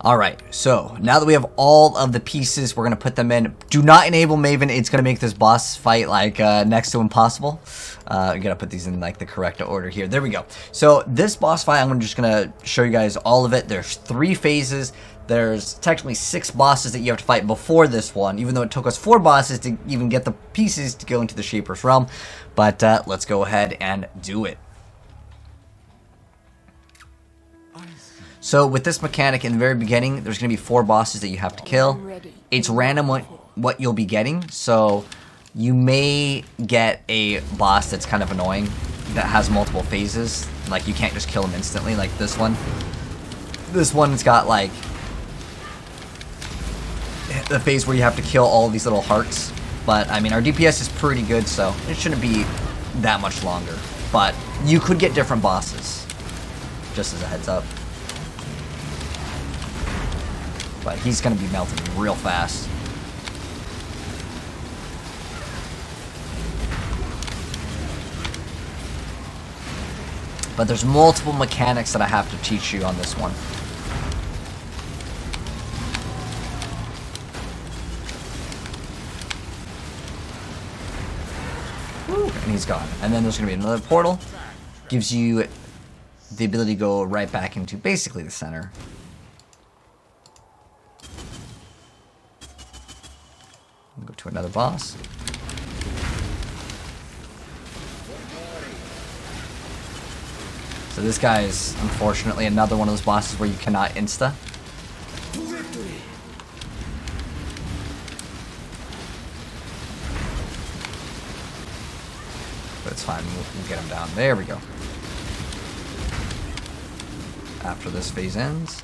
Alright, so now that we have all of the pieces, we're going to put them in. Do not enable Maven, it's going to make this boss fight like next to impossible. I'm going to put these in like the correct order here. There we go. So this boss fight, I'm just going to show you guys all of it. There's 3 phases. There's technically 6 bosses that you have to fight before this one, even though it took us 4 bosses to even get the pieces to go into the Shaper's realm. But let's go ahead and do it. So with this mechanic in the very beginning, there's going to be 4 bosses that you have to kill. It's random what you'll be getting, so you may get a boss that's kind of annoying that has multiple phases. Like you can't just kill him instantly like this one. This one's got like the phase where you have to kill all of these little hearts. But I mean our DPS is pretty good, so it shouldn't be that much longer. But you could get different bosses, just as a heads up. But he's going to be melting real fast. But there's multiple mechanics that I have to teach you on this one. Woo, and he's gone. And then there's going to be another portal. Gives you the ability to go right back into basically the center. Go to another boss. So this guy is unfortunately another one of those bosses where you cannot insta. But it's fine, we'll get him down. There we go. After this phase ends.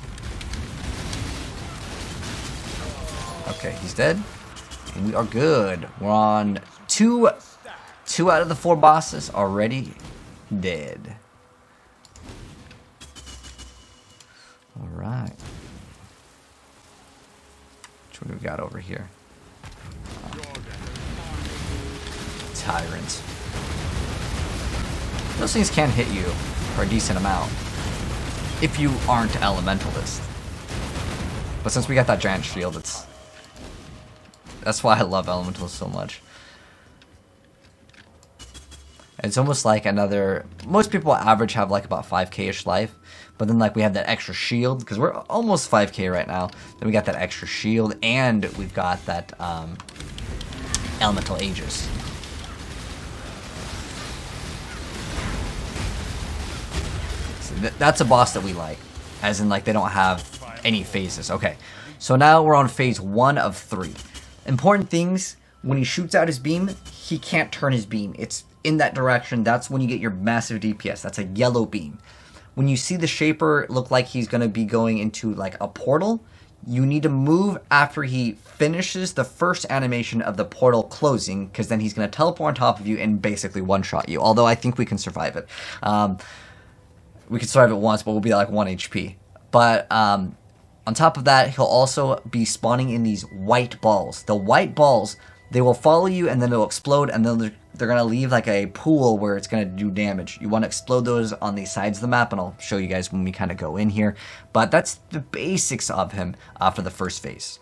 Okay, he's dead. And we are good. We're on 2 out of the 4 bosses already dead. Alright. What do we got over here? Tyrants. Those things can hit you for a decent amount if you aren't Elementalist. But since we got that giant shield, that's why I love Elementals so much. It's almost like another... Most people average have like about 5k-ish life. But then like we have that extra shield. Because we're almost 5k right now. Then we got that extra shield. And we've got that Elemental Aegis. So that's a boss that we like. As in like they don't have any phases. Okay. So now we're on phase 1 of 3. Important things, when he shoots out his beam, he can't turn his beam. It's in that direction. That's when you get your massive DPS. That's a yellow beam. When you see the Shaper look like he's going to be going into like a portal, you need to move after he finishes the first animation of the portal closing, because then he's going to teleport on top of you and basically one-shot you. Although I think we can survive it. We can survive it once, but we'll be like 1 HP. But on top of that, he'll also be spawning in these white balls. The white balls, they will follow you and then they'll explode, and then they're going to leave like a pool where it's going to do damage. You want to explode those on the sides of the map, and I'll show you guys when we kind of go in here. But that's the basics of him for the first phase.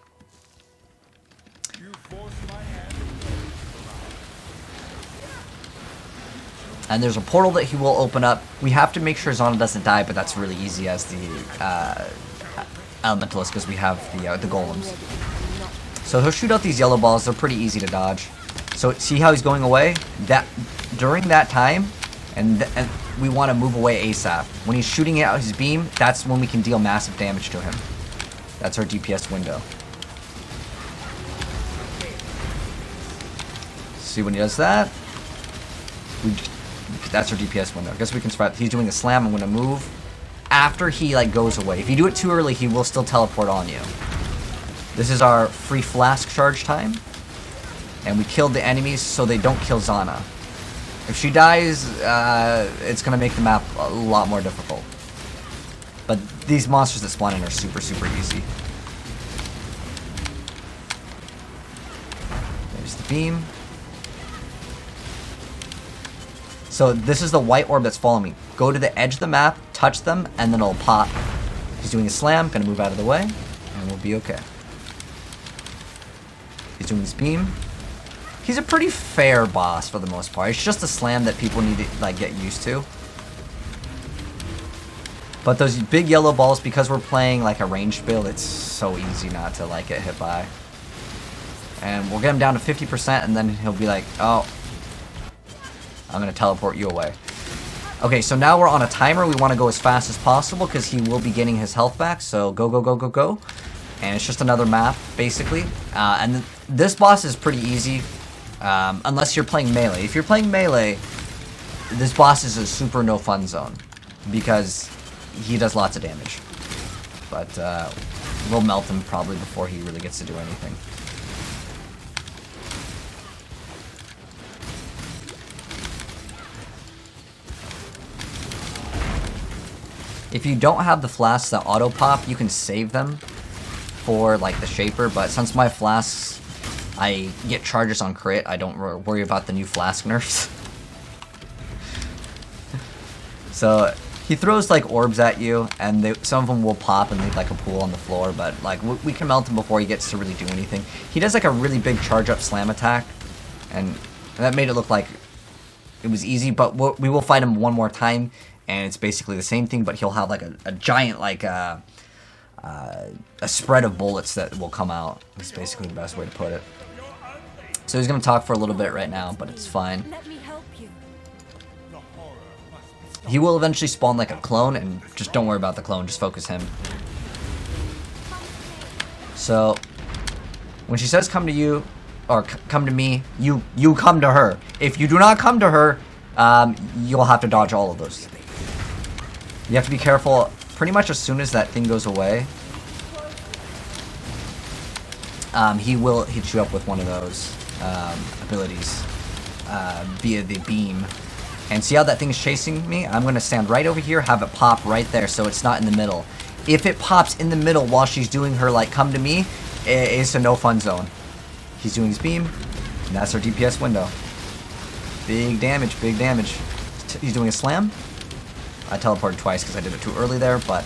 And there's a portal that he will open up. We have to make sure Zana doesn't die, but that's really easy as the Elementalist, because we have the golems. So he'll shoot out these yellow balls. They're pretty easy to dodge. So see how he's going away? During that time, and we want to move away ASAP. When he's shooting out his beam, that's when we can deal massive damage to him. That's our DPS window. See when he does that? That's our DPS window. I guess we can survive. He's doing a slam. I'm going to move after he like goes away. If you do it too early, he will still teleport on you. This is our free flask charge time. And we killed the enemies so they don't kill Zana. If she dies, it's going to make the map a lot more difficult. But these monsters that spawn in are super, super easy. There's the beam. So this is the white orb that's following me. Go to the edge of the map, touch them, and then it'll pop. He's doing a slam, gonna move out of the way. And we'll be okay. He's doing his beam. He's a pretty fair boss for the most part. It's just a slam that people need to like get used to. But those big yellow balls, because we're playing like a ranged build, it's so easy not to like get hit by. And we'll get him down to 50% and then he'll be like, oh, I'm going to teleport you away. Okay, so now we're on a timer. We want to go as fast as possible because he will be getting his health back. So go, go, go, go, go. And it's just another map, basically. And this boss is pretty easy, unless you're playing melee. If you're playing melee, this boss is a super no fun zone because he does lots of damage. But we'll melt him probably before he really gets to do anything. If you don't have the flasks that auto pop, you can save them for like the shaper, but since my flasks, I get charges on crit, I don't worry about the new flask nerfs. So he throws like orbs at you, and some of them will pop and leave like a pool on the floor, but like we can melt him before he gets to really do anything. He does like a really big charge up slam attack, and that made it look like it was easy, but we will fight him one more time. And it's basically the same thing, but he'll have like a giant like a spread of bullets that will come out. That's basically the best way to put it. So he's gonna talk for a little bit right now, but it's fine. He will eventually spawn like a clone, and just don't worry about the clone. Just focus him. So when she says "come to you" or "come to me," you come to her. If you do not come to her, you'll have to dodge all of those. You have to be careful pretty much as soon as that thing goes away. He will hit you up with one of those abilities via the beam. And see how that thing is chasing me? I'm going to stand right over here, have it pop right there so it's not in the middle. If it pops in the middle while she's doing her like come to me, it's a no fun zone. He's doing his beam, and that's our DPS window. Big damage, big damage. He's doing a slam. I teleported twice because I did it too early there, but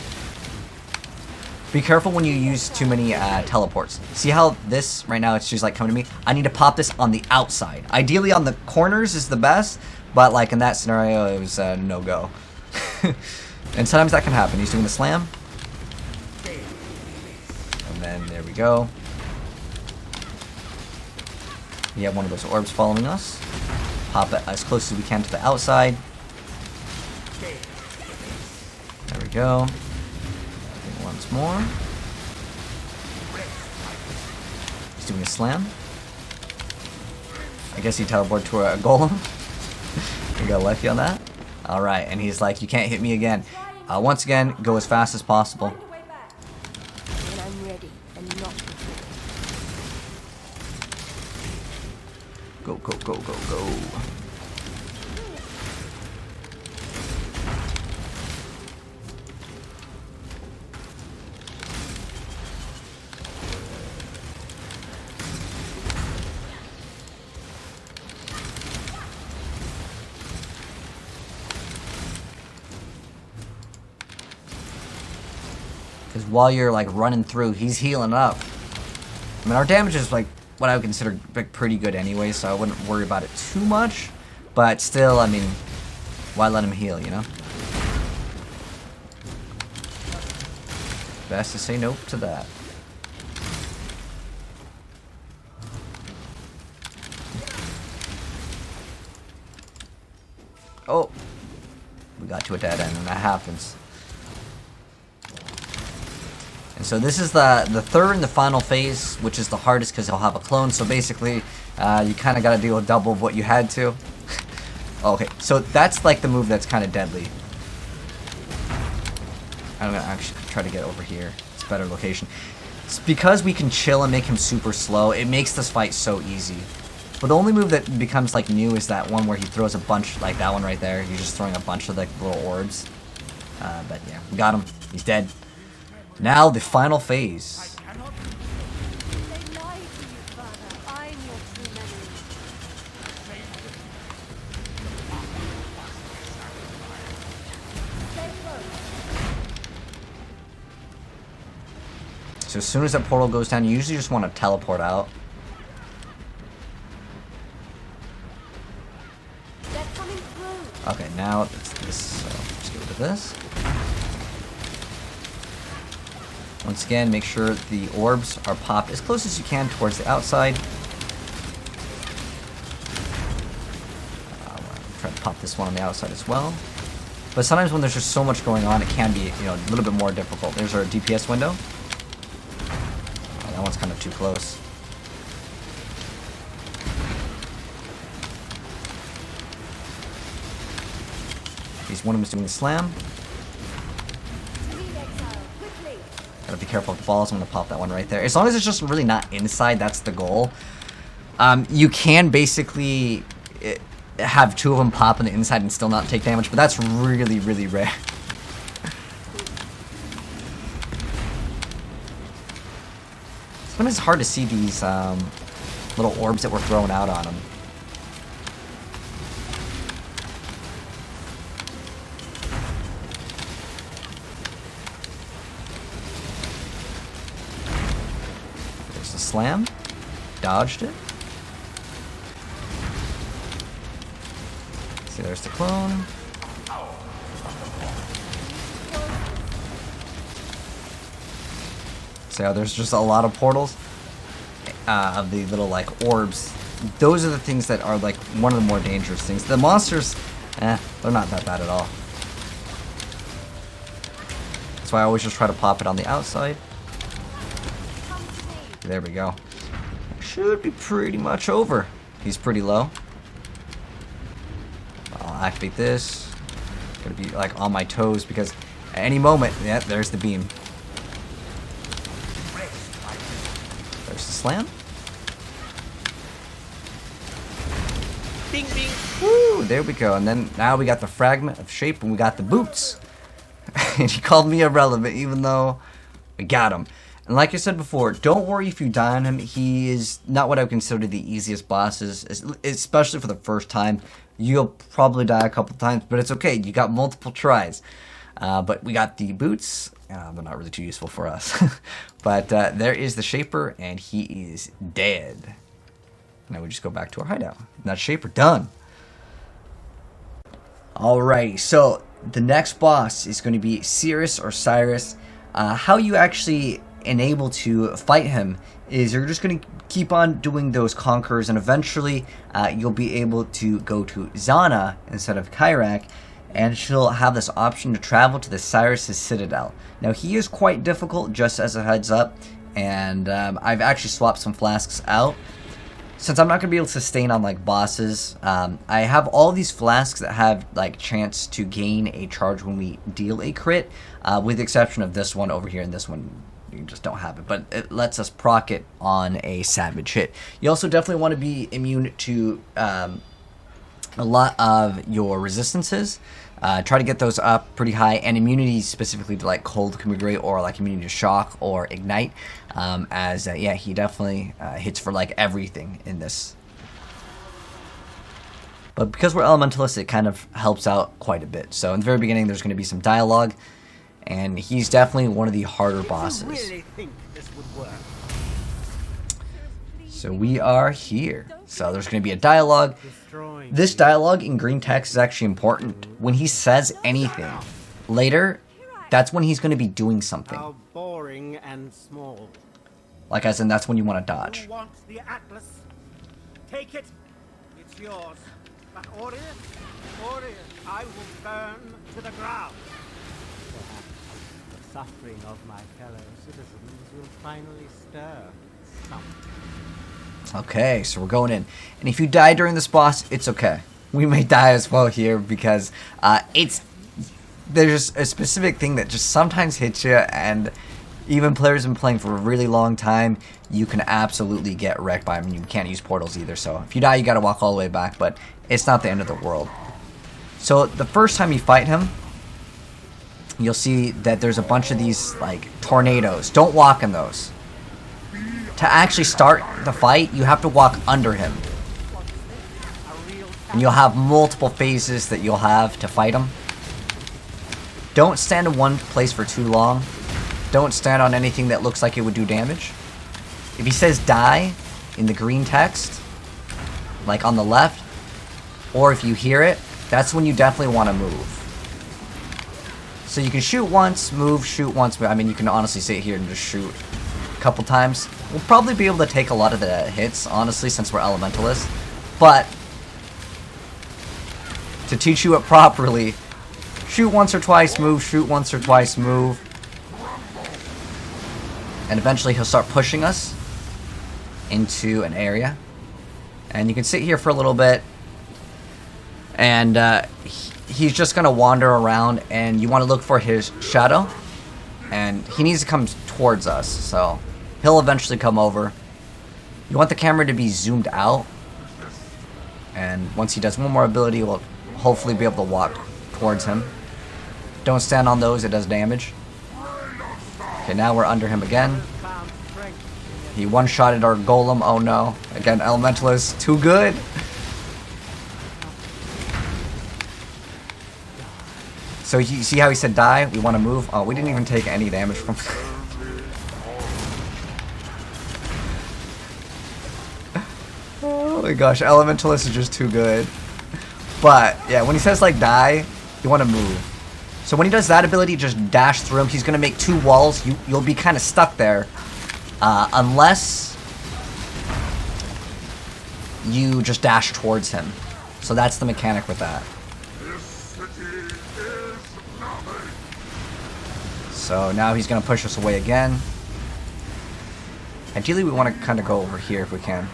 be careful when you use too many teleports. See how this, right now, it's just like, come to me? I need to pop this on the outside. Ideally on the corners is the best, but like in that scenario, it was a no-go. And sometimes that can happen. He's doing the slam. And then there we go. We have one of those orbs following us. Pop it as close as we can to the outside. There we go. Once more. He's doing a slam. I guess he teleported to a golem. We got lucky on that. Alright, and he's like, you can't hit me again. Once again, go as fast as possible. Go, go, go, go, go. Because while you're like running through, he's healing up. I mean, our damage is like what I would consider like pretty good anyway, so I wouldn't worry about it too much. But still, I mean, why let him heal, you know? Best to say nope to that. Oh, we got to a dead end, and that happens. And so this is the third and the final phase, which is the hardest because he'll have a clone. So basically, you kind of got to deal with double of what you had to. Okay, so that's like the move that's kind of deadly. I'm going to actually try to get over here. It's a better location. It's because we can chill and make him super slow. It makes this fight so easy. But the only move that becomes like new is that one where he throws a bunch, like that one right there. He's just throwing a bunch of like little orbs. But yeah, we got him. He's dead. Now the final phase. so as soon as that portal goes down, you usually just want to teleport out. Okay, now it's this, so let's get rid of this. Once again, make sure the orbs are popped as close as you can towards the outside. I'm trying to pop this one on the outside as well. But sometimes when there's just so much going on, it can be, you know, a little bit more difficult. There's our DPS window. Oh, that one's kind of too close. One of them is doing the slam. Gotta be careful with the balls. I'm gonna pop that one right there. As long as it's just really not inside, that's the goal. You can basically have two of them pop on the inside and still not take damage, but that's really, really rare. Sometimes it's hard to see these little orbs that were thrown out on them. Slam, dodged it. See, there's the clone. See how there's just a lot of portals of the little like orbs. Those are the things that are like one of the more dangerous things. The monsters, they're not that bad at all. That's why I always just try to pop it on the outside. There we go. Should be pretty much over. He's pretty low. I'll activate this. Gotta be like on my toes because at any moment, yeah, there's the beam. There's the slam. Bing, bing. Woo, there we go. And then now we got the fragment of shape and we got the boots. And he called me irrelevant even though we got him. And like I said before, don't worry if you die on him. He is not what I would consider the easiest bosses, especially for the first time. You'll probably die a couple times, but it's okay. You got multiple tries. But we got the boots. They're not really too useful for us. But there is the Shaper, and he is dead. Now we just go back to our hideout. That Shaper done. Alrighty, so the next boss is going to be Sirus or Sirus. How you actually enable to fight him is you're just going to keep on doing those conquerors, and eventually you'll be able to go to Zana instead of Kyrak, and she'll have this option to travel to the Sirus' Citadel. Now he is quite difficult, just as a heads up, and I've actually swapped some flasks out. Since I'm not going to be able to sustain on like bosses, I have all these flasks that have like chance to gain a charge when we deal a crit, with the exception of this one over here, and this one you just don't have it, but it lets us proc it on a savage hit. You also definitely want to be immune to a lot of your resistances. Try to get those up pretty high, and immunity specifically to like cold can be great, or like immunity to shock or ignite, yeah, he definitely hits for like everything in this. But because we're elementalists, it kind of helps out quite a bit. So in the very beginning, there's going to be some dialogue, and he's definitely one of the harder bosses. Really think this would work? So we are here. So there's going to be a dialogue. This dialogue in green text is actually important. When he says anything later, that's when he's going to be doing something. How boring and small. Like as in, that's when you want to dodge. Who wants the Atlas? Take it. It's yours. But Orius, I will burn to the ground. Perhaps the suffering of my fellow citizens will finally stir something. Okay, so we're going in. And if you die during this boss, it's okay. We may die as well here because there's a specific thing that just sometimes hits you, and even players have been playing for a really long time, you can absolutely get wrecked by them. You can't use portals either, so if you die, you gotta walk all the way back, but it's not the end of the world. So the first time you fight him, you'll see that there's a bunch of these like tornadoes. Don't walk in those. To actually start the fight, you have to walk under him. And you'll have multiple phases that you'll have to fight him. Don't stand in one place for too long. don't stand on anything that looks like it would do damage. If he says die in the green text, like on the left, or if you hear it, that's when you definitely want to move. So you can shoot once, move, shoot once. I mean, you can honestly sit here and just shoot a couple times. We'll probably be able to take a lot of the hits, honestly, since we're elementalists. But to teach you it properly, shoot once or twice, move, shoot once or twice, move. And eventually he'll start pushing us into an area. And you can sit here for a little bit. And he's just going to wander around. And you want to look for his shadow. And he needs to come towards us. So he'll eventually come over. You want the camera to be zoomed out. And once he does one more ability, we'll hopefully be able to walk towards him. Don't stand on those, it does damage. Okay, now we're under him again. He one-shotted our golem, oh no. Again, Elementalist, too good. So you see how he said die? We want to move? Oh, we didn't even take any damage from oh my gosh, Elementalist is just too good. But, yeah, when he says, like, die, you want to move. So when he does that ability, just dash through him. He's going to make 2 walls. You'll be kind of stuck there. Unless you just dash towards him. So that's the mechanic with that. So now he's going to push us away again. Ideally, we want to kind of go over here if we can.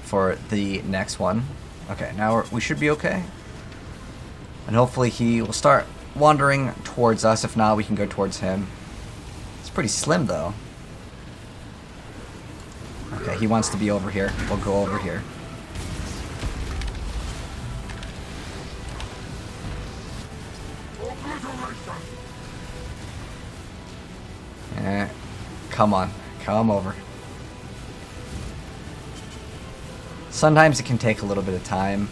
For the next one. Okay, now we should be okay. And hopefully he will start wandering towards us. If not, we can go towards him. It's pretty slim, though. Okay, he wants to be over here. We'll go over here. Come on. Come over. Sometimes it can take a little bit of time.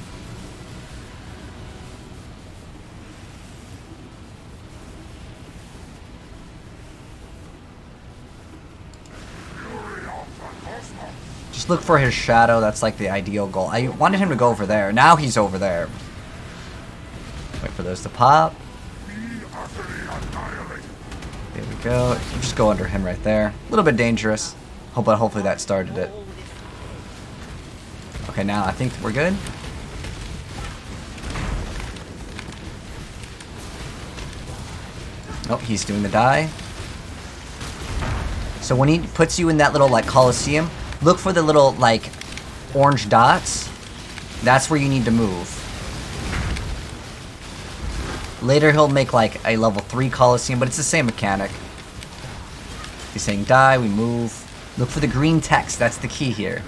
Just look for his shadow. That's like the ideal goal. I wanted him to go over there. Now he's over there. Wait for those to pop. There we go. Just go under him right there. A little bit dangerous. But hopefully that started it. Okay, now I think we're good. Oh, he's doing the die. So when he puts you in that little, like, Coliseum, look for the little, like, orange dots. That's where you need to move. Later he'll make, like, a level 3 Coliseum, but it's the same mechanic. He's saying die, we move. Look for the green text, that's the key here.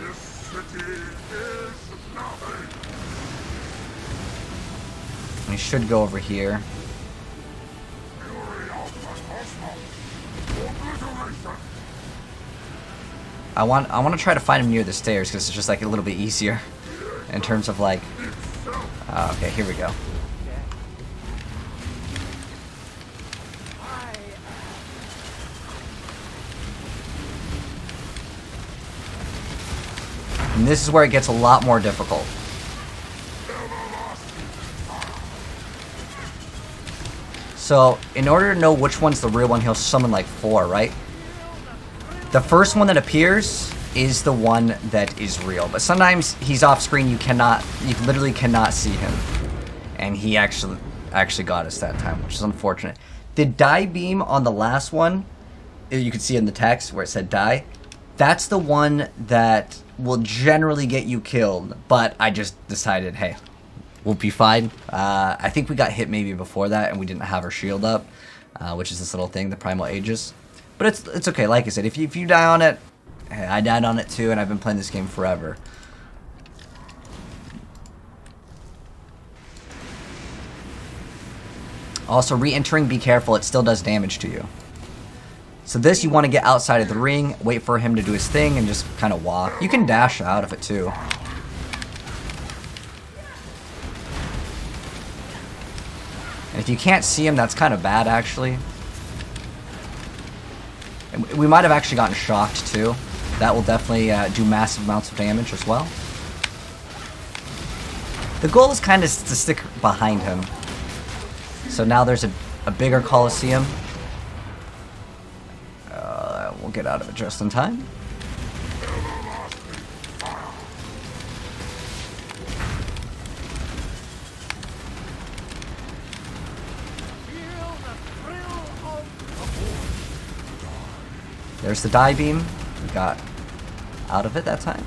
We should go over here. I want to try to find him near the stairs because it's just like a little bit easier in terms of like. Okay, here we go. And this is where it gets a lot more difficult. So, in order to know which one's the real one, he'll summon like 4, right? The first one that appears is the one that is real. But sometimes he's off screen, you literally cannot see him. And he actually got us that time, which is unfortunate. The die beam on the last one, you can see in the text where it said die. That's the one that will generally get you killed. But I just decided, hey, we'll be fine. I think we got hit maybe before that and we didn't have our shield up, which is this little thing, the Primal Aegis. But it's okay, like I said, if you die on it, hey, I died on it too, and I've been playing this game forever. Also, re-entering, be careful, it still does damage to you. So this, you want to get outside of the ring, wait for him to do his thing, and just kind of walk. You can dash out of it too. And if you can't see him, that's kind of bad, actually. And we might have actually gotten shocked too. That will definitely do massive amounts of damage as well. The goal is kind of to stick behind him. So now there's a bigger Coliseum. We'll get out of it just in time. There's the die beam. We got out of it that time.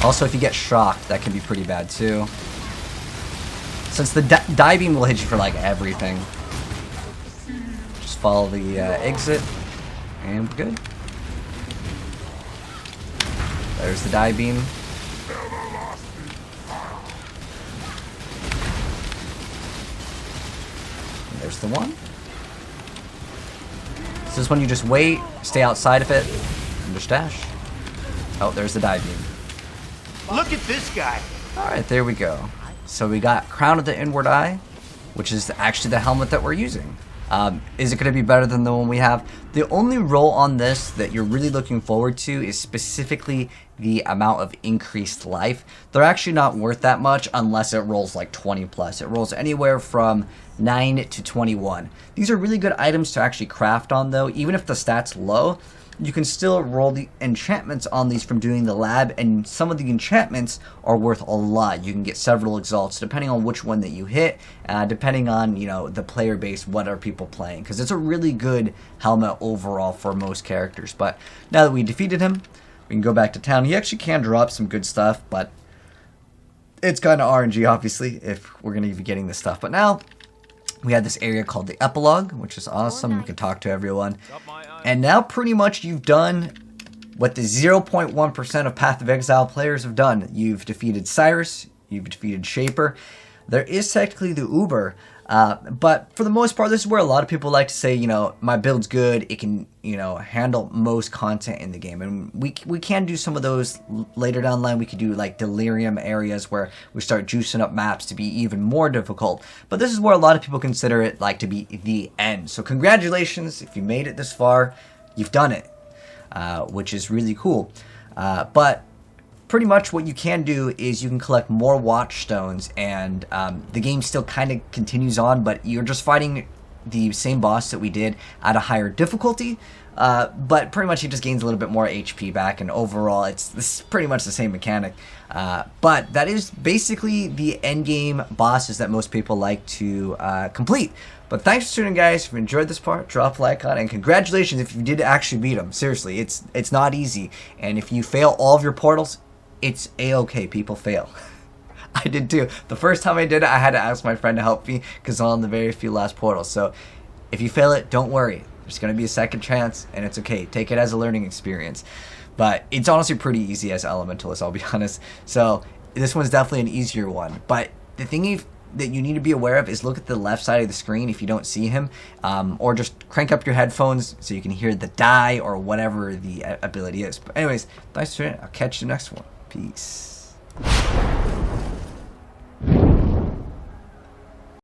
Also, if you get shocked, that can be pretty bad too. Since the die beam will hit you for like everything. Just follow the exit, and we're good. There's the die beam. And there's the one. So this one you just wait, stay outside of it, and just dash. Oh, there's the die beam. Look at this guy. Alright, there we go. So we got Crown of the Inward Eye, which is actually the helmet that we're using. Is it going to be better than the one we have? The only roll on this that you're really looking forward to is specifically the amount of increased life. They're actually not worth that much unless it rolls like 20 plus. It rolls anywhere from 9 to 21. These are really good items to actually craft on though. Even if the stat's low, you can still roll the enchantments on these from doing the lab, and some of the enchantments are worth a lot. You can get several exalts depending on which one that you hit, depending on, you know, the player base, what are people playing, because it's a really good helmet overall for most characters. But now that we defeated him, we can go back to town. He actually can drop some good stuff, but it's kind of RNG obviously if we're going to be getting this stuff. But now we have this area called the Epilogue, which is awesome. You can talk to everyone. And now pretty much you've done what the 0.1% of Path of Exile players have done. You've defeated Sirus, you've defeated Shaper. There is technically the Uber, but for the most part, this is where a lot of people like to say, you know, my build's good, it can, you know, handle most content in the game. And we can do some of those later down the line. We could do like delirium areas where we start juicing up maps to be even more difficult. But this is where a lot of people consider it like to be the end. So congratulations if you made it this far. You've done it, which is really cool. But pretty much what you can do is you can collect more watch stones, and the game still kind of continues on, but you're just fighting the same boss that we did at a higher difficulty, but pretty much he just gains a little bit more HP back, and overall this is pretty much the same mechanic. But that is basically the end game bosses that most people like to complete. But thanks for tuning in, guys. If you enjoyed this part, drop a like on it, and congratulations if you did actually beat him. Seriously, it's not easy, and if you fail all of your portals, it's a-okay. People fail. I did too. The first time I did it, I had to ask my friend to help me because I'm on the very few last portals. So if you fail it, don't worry. There's going to be a second chance, and it's okay. Take it as a learning experience. But it's honestly pretty easy as Elementalist, I'll be honest. So this one's definitely an easier one. But the thing that you need to be aware of is look at the left side of the screen if you don't see him, or just crank up your headphones so you can hear the die or whatever the ability is. But anyways, thanks for tuning in. I'll catch you next one. Peace.